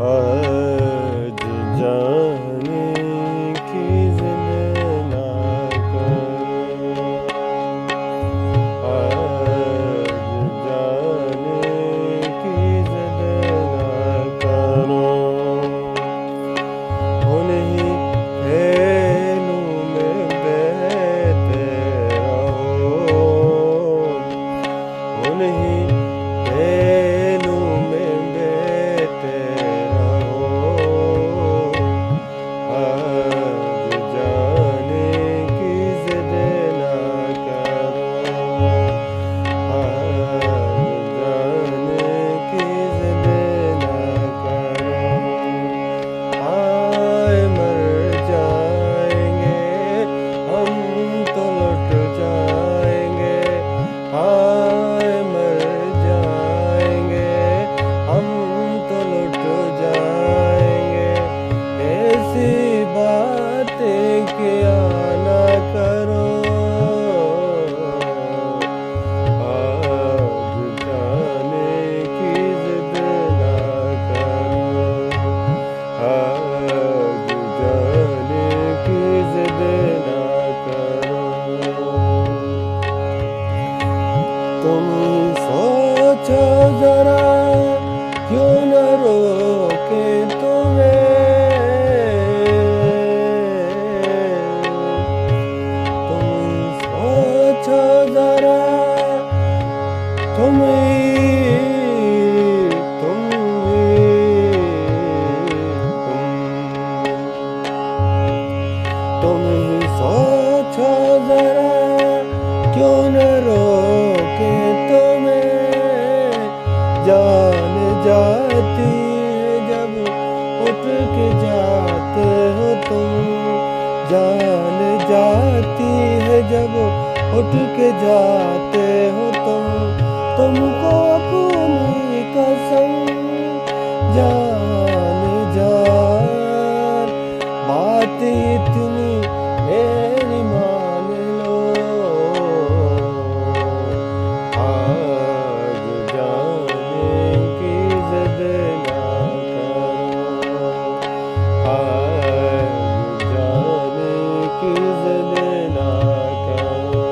आज जाने की जिद ना करो, आज जाने की जिद ना करो। उन्हीं खेलों में बहते रहो, उन्हीं खेलों में बहते रहो। आज जाने की जिद ना करो, आज जाने की जिद ना करो। हाय मर जाएंगे हम तो लौट जाएंगे, हाय मर जाएंगे हम तो लौट जाएंगे। ऐसी बातें किया ना करो, आज जाने की जिद ना करो, आज जाने की जिद ना करो। तुम सोचो जरा क्यों न रोके तुम्हें, तुम सोचो जरा तुम ही सोचो जरा क्यों न रोके तुम्हें। जान जाती है जब उठ के जाते हो तुम, जान जाती है जब उठ के जाते हो तुम। तुमको अपनी कसम जान जान, बात इतनी मेरी मान लो। आज जाने की जिद ना करो, आज जाने की जिद ना करो।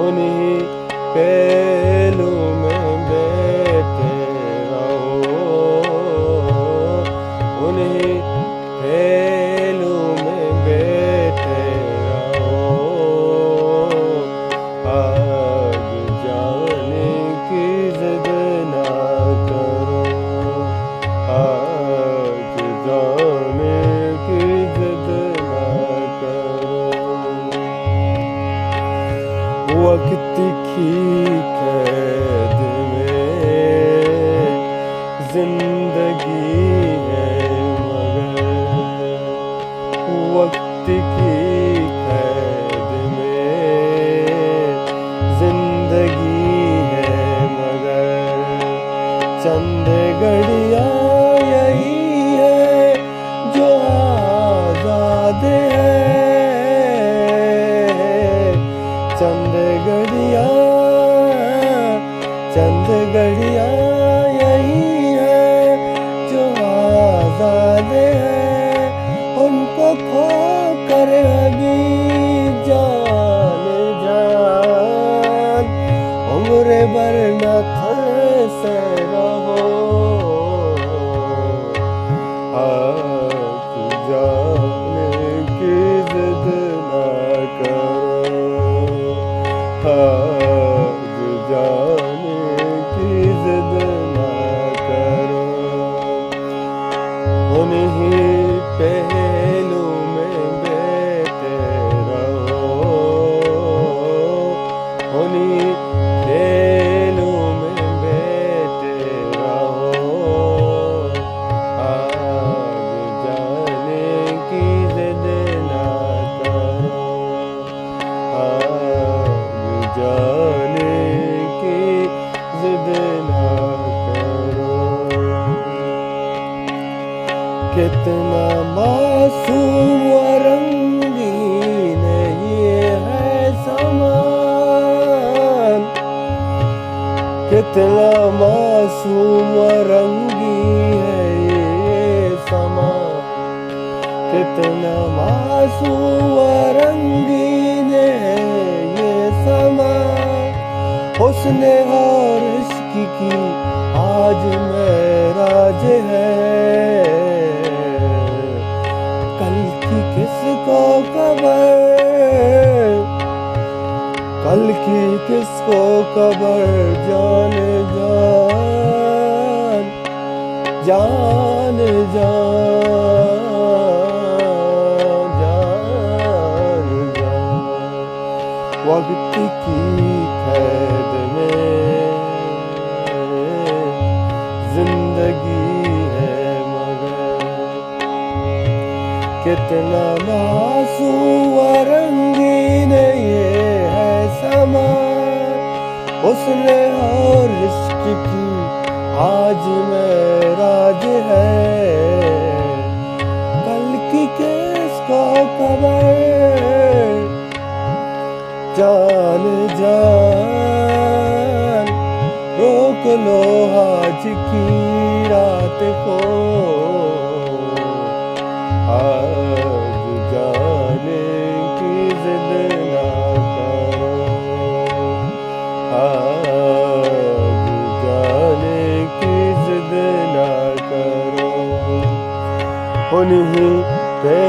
उन्हीं पहलू में बैठे रहो, उन्हीं पहलू में बैठे रहो। आज जाने की जिद ना करो, आज जाने की जिद ना करो। वक्त की कैद में जिंदगी है मगर, वक्त की कैद में जिंदगी है मगर। चंद घड़ियां यही है जो आजाद है, चंद घड़ियां यही है जो आजाद है। उनको खो कर अभी जान जान, उम्र भर न से रहो। आज जाने की जिद ना करो, आज जाने की जिद ना करो। उन्हीं पहलू में बैठे रहो, उन्हीं पहलू में बैठे रहो। आज जाने की जिद ना करो, आज जाने की जिद ना करो। कितना मासूम व रंगीन ये है समान, कितना मासूम व रंगी है ये कितना मासूम रंगीन है ये समा, हुस्न और इश्क की आज महराज है। कल की किसको खबर, कल की किसको खबर, जान जान जान जान जान जान। वक्त की कैद में जिंदगी है मगर कितना मासूम रंगीन ये है समा, हुस्न और इश्क की आज महराज है। कल की किसको खबर, जान जान रोक लो आज की रात को, आज जाने की जिद ना करो, आज जाने की जिद ना करो। उन्हीं पे